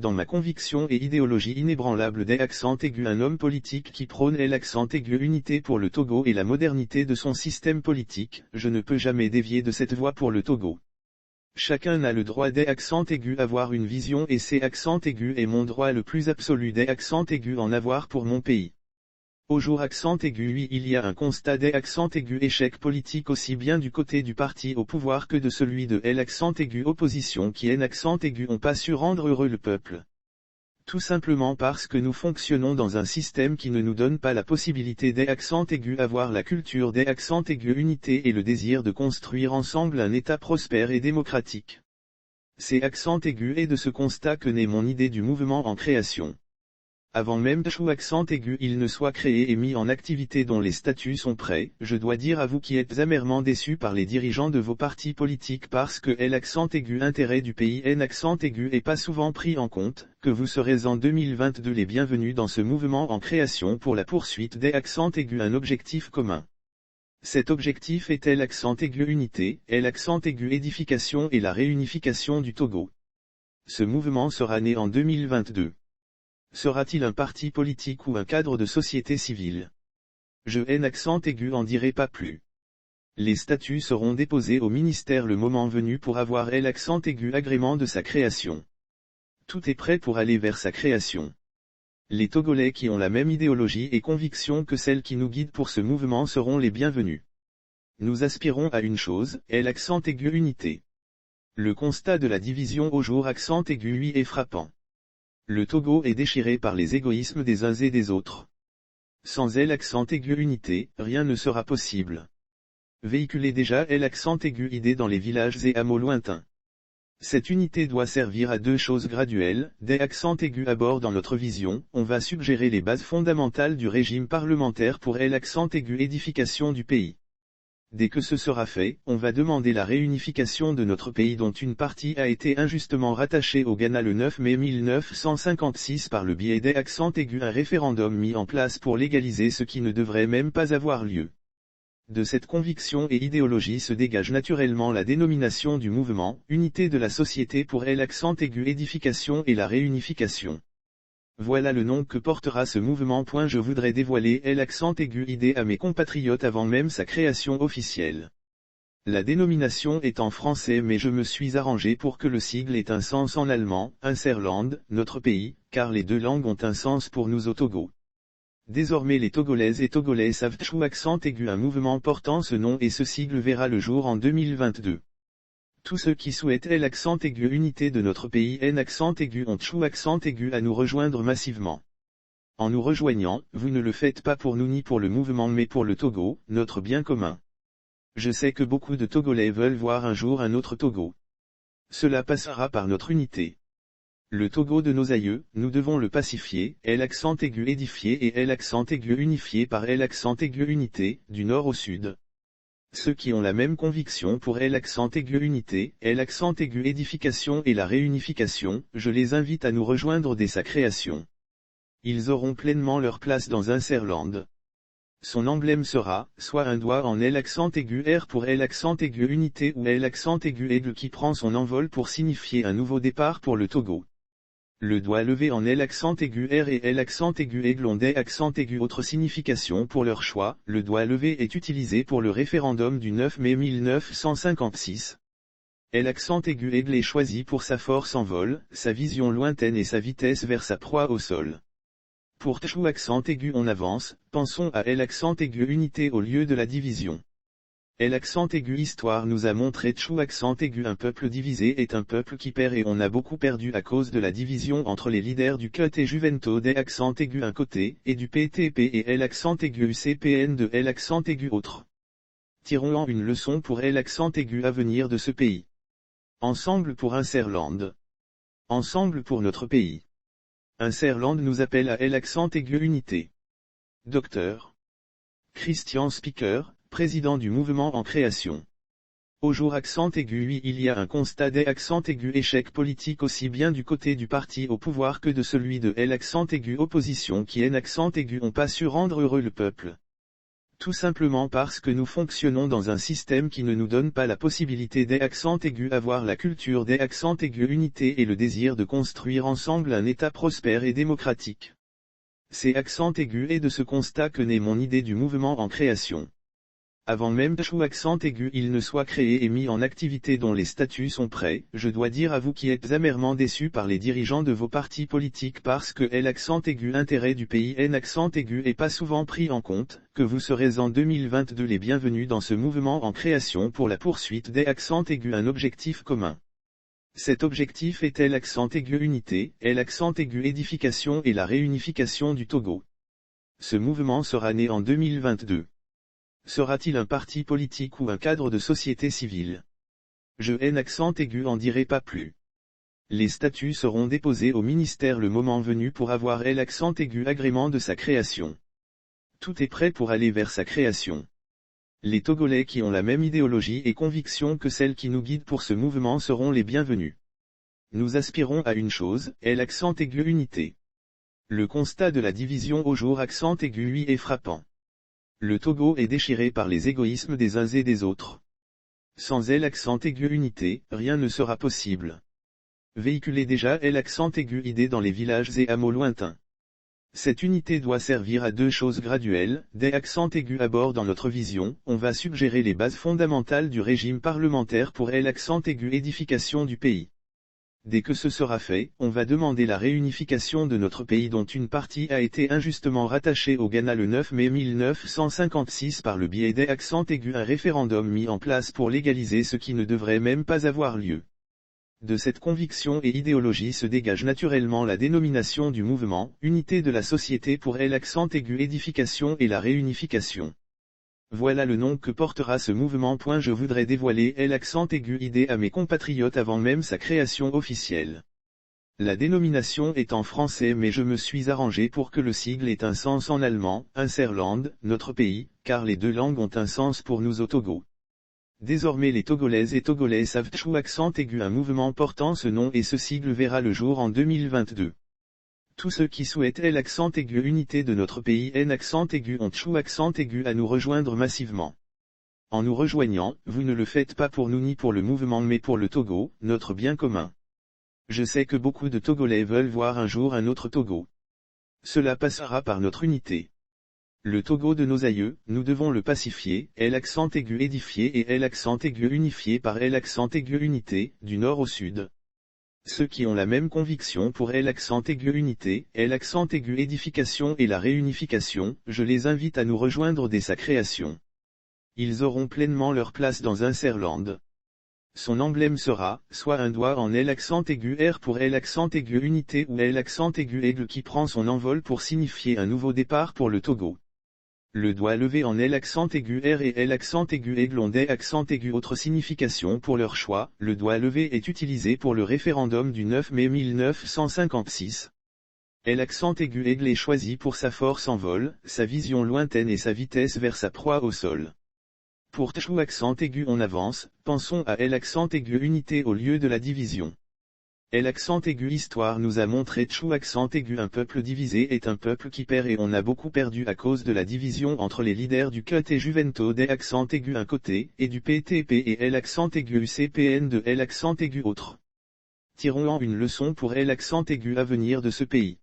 dans ma conviction et idéologie inébranlable des accents aigus, un homme politique qui prône l'accent aigu unité pour le Togo et la modernité de son système politique, je ne peux jamais dévier de cette voie pour le Togo. Chacun a le droit des accents aigus avoir une vision et ces accents aigus est mon droit le plus absolu des accents aigus en avoir pour mon pays. Au jour accent aigu, oui, il y a un constat des accents aigus échec politique aussi bien du côté du parti au pouvoir que de celui de l'accent aigu opposition qui en accent aigu ont pas su rendre heureux le peuple. Tout simplement parce que nous fonctionnons dans un système qui ne nous donne pas la possibilité des accents aigus avoir la culture des accents aigus unité et le désir de construire ensemble un État prospère et démocratique. C'est accent aigu et de ce constat que naît mon idée du mouvement en création. Avant même que accent aigu il ne soit créé et mis en activité dont les statuts sont prêts, je dois dire à vous qui êtes amèrement déçus par les dirigeants de vos partis politiques parce que l'accent aigu intérêt du pays accent aigu est pas souvent pris en compte, que vous serez en 2022 les bienvenus dans ce mouvement en création pour la poursuite des accents aigus un objectif commun. Cet objectif est l'accent aigu unité, l'accent aigu édification et la réunification du Togo. Ce mouvement sera né en 2022. Sera-t-il un parti politique ou un cadre de société civile? Je accent aigu en dirai pas plus. Les statuts seront déposés au ministère le moment venu pour avoir l'accent aigu agrément de sa création. Tout est prêt pour aller vers sa création. Les Togolais qui ont la même idéologie et conviction que celle qui nous guide pour ce mouvement seront les bienvenus. Nous aspirons à une chose, l'accent aigu unité. Le constat de la division au jour accent aigu lui est frappant. Le Togo est déchiré par les égoïsmes des uns et des autres. Sans l'accent aigu unité, rien ne sera possible. Véhiculez déjà l'accent aigu idée dans les villages et hameaux lointains. Cette unité doit servir à deux choses graduelles, des accents aigus à bord dans notre vision, on va suggérer les bases fondamentales du régime parlementaire pour l'accent aigu édification du pays. Dès que ce sera fait, on va demander la réunification de notre pays dont une partie a été injustement rattachée au Ghana le 9 mai 1956 par le biais des accents aigus, un référendum mis en place pour légaliser ce qui ne devrait même pas avoir lieu. De cette conviction et idéologie se dégage naturellement la dénomination du mouvement, Unité de la société pour l'accent aigu édification et la réunification. Voilà le nom que portera ce mouvement. Je voudrais dévoiler l'accent aigu idée à mes compatriotes avant même sa création officielle. La dénomination est en français mais je me suis arrangé pour que le sigle ait un sens en allemand, Unserland, notre pays, car les deux langues ont un sens pour nous au Togo. Désormais les Togolaises et Togolais savent accent aigu un mouvement portant ce nom et ce sigle verra le jour en 2022. Tous ceux qui souhaitent l'accent aigu unité de notre pays accent aigu ont accent aigu à nous rejoindre massivement. En nous rejoignant, vous ne le faites pas pour nous ni pour le mouvement mais pour le Togo, notre bien commun. Je sais que beaucoup de Togolais veulent voir un jour un autre Togo. Cela passera par notre unité. Le Togo de nos aïeux, nous devons le pacifier, l'accent aigu édifié et l'accent aigu unifié par l'accent aigu unité, du nord au sud. Ceux qui ont la même conviction pour l'accent aigu unité, l'accent aigu édification et la réunification, je les invite à nous rejoindre dès sa création. Ils auront pleinement leur place dans Unserland. Son emblème sera, soit un doigt en l'accent aigu R pour l'accent aigu unité ou l'accent aigu aigle qui prend son envol pour signifier un nouveau départ pour le Togo. Le doigt levé en l'accent aigu R et l'accent aigu aigle ont des accents aigus autre signification pour leur choix, le doigt levé est utilisé pour le référendum du 9 mai 1956. L'accent aigu aigle est choisi pour sa force en vol, sa vision lointaine et sa vitesse vers sa proie au sol. Pour accent aigu on avance, pensons à l'accent aigu unité au lieu de la division. L'accent aigu histoire nous a montré accent aigu un peuple divisé est un peuple qui perd et on a beaucoup perdu à cause de la division entre les leaders du CUT et Juvento des accent aigu un côté, et du PTP et l'accent aigu CPN de l'accent aigu autre. Tirons-en une leçon pour l'accent aigu à venir de ce pays. Ensemble pour Unserland. Ensemble pour notre pays. Unserland nous appelle à l'accent aigu unité. Docteur Christian Speaker, président du mouvement en création. Au jour accent aigu oui il y a un constat des accents aigus échec politique aussi bien du côté du parti au pouvoir que de celui de l'accent aigu opposition qui en accent aigu ont pas su rendre heureux le peuple. Tout simplement parce que nous fonctionnons dans un système qui ne nous donne pas la possibilité des accents aigus, avoir la culture des accents aigus, unité et le désir de construire ensemble un État prospère et démocratique. Ces accents aigus et de ce constat que naît mon idée du mouvement en création. Avant même que accent aigu il ne soit créé et mis en activité dont les statuts sont prêts, je dois dire à vous qui êtes amèrement déçus par les dirigeants de vos partis politiques parce que l'accent aigu intérêt du pays accent aigu est pas souvent pris en compte, que vous serez en 2022 les bienvenus dans ce mouvement en création pour la poursuite des accents aigus, un objectif commun. Cet objectif est l'accent aigu unité, l'accent aigu édification et la réunification du Togo. Ce mouvement sera né en 2022. Sera-t-il un parti politique ou un cadre de société civile? Je accent aigu en dirai pas plus. Les statuts seront déposés au ministère le moment venu pour avoir l'accent aigu agrément de sa création. Tout est prêt pour aller vers sa création. Les Togolais qui ont la même idéologie et conviction que celle qui nous guide pour ce mouvement seront les bienvenus. Nous aspirons à une chose, l'accent aigu unité. Le constat de la division au jour accent aigu lui est frappant. Le Togo est déchiré par les égoïsmes des uns et des autres. Sans l'accent aigu unité, rien ne sera possible. Véhiculez déjà l'accent aigu idée dans les villages et hameaux lointains. Cette unité doit servir à deux choses graduelles, des accents aigus à bord dans notre vision, on va suggérer les bases fondamentales du régime parlementaire pour l'accent aigu édification du pays. Dès que ce sera fait, on va demander la réunification de notre pays dont une partie a été injustement rattachée au Ghana le 9 mai 1956 par le biais des accents aigus, un référendum mis en place pour légaliser ce qui ne devrait même pas avoir lieu. De cette conviction et idéologie se dégage naturellement la dénomination du mouvement, Unité de la société pour l'accent aigu édification et la réunification. Voilà le nom que portera ce mouvement. Je voudrais dévoiler l'accent aigu idée à mes compatriotes avant même sa création officielle. La dénomination est en français mais je me suis arrangé pour que le sigle ait un sens en allemand, Unserland, notre pays, car les deux langues ont un sens pour nous au Togo. Désormais les Togolaises et Togolais savent accent aigu, un mouvement portant ce nom et ce sigle verra le jour en 2022. Tous ceux qui souhaitent l'accent aigu unité de notre pays accent aigu ont accent aigu à nous rejoindre massivement. En nous rejoignant, vous ne le faites pas pour nous ni pour le mouvement mais pour le Togo, notre bien commun. Je sais que beaucoup de Togolais veulent voir un jour un autre Togo. Cela passera par notre unité. Le Togo de nos aïeux, nous devons le pacifier, l'accent aigu édifié et l'accent aigu unifié par l'accent aigu unité, du nord au sud. Ceux qui ont la même conviction pour l'accent aigu unité, l'accent aigu édification et la réunification, je les invite à nous rejoindre dès sa création. Ils auront pleinement leur place dans Unserland. Son emblème sera, soit un doigt en l'accent aigu R pour l'accent aigu unité ou l'accent aigu aigle qui prend son envol pour signifier un nouveau départ pour le Togo. Le doigt levé en l'accent aigu R et l'accent aigu aigle ont des accents aigus autre signification pour leur choix, le doigt levé est utilisé pour le référendum du 9 mai 1956. L'accent aigu aigle est choisi pour sa force en vol, sa vision lointaine et sa vitesse vers sa proie au sol. Pour accent aigu on avance, pensons à l'accent aigu unité au lieu de la division. L'accent aigu histoire nous a montré accent aigu un peuple divisé est un peuple qui perd et on a beaucoup perdu à cause de la division entre les leaders du CUT et Juvento des accent aigu un côté, et du PTP et l'accent aigu CPN de l'accent aigu autre. Tirons-en une leçon pour l'accent aigu à venir de ce pays.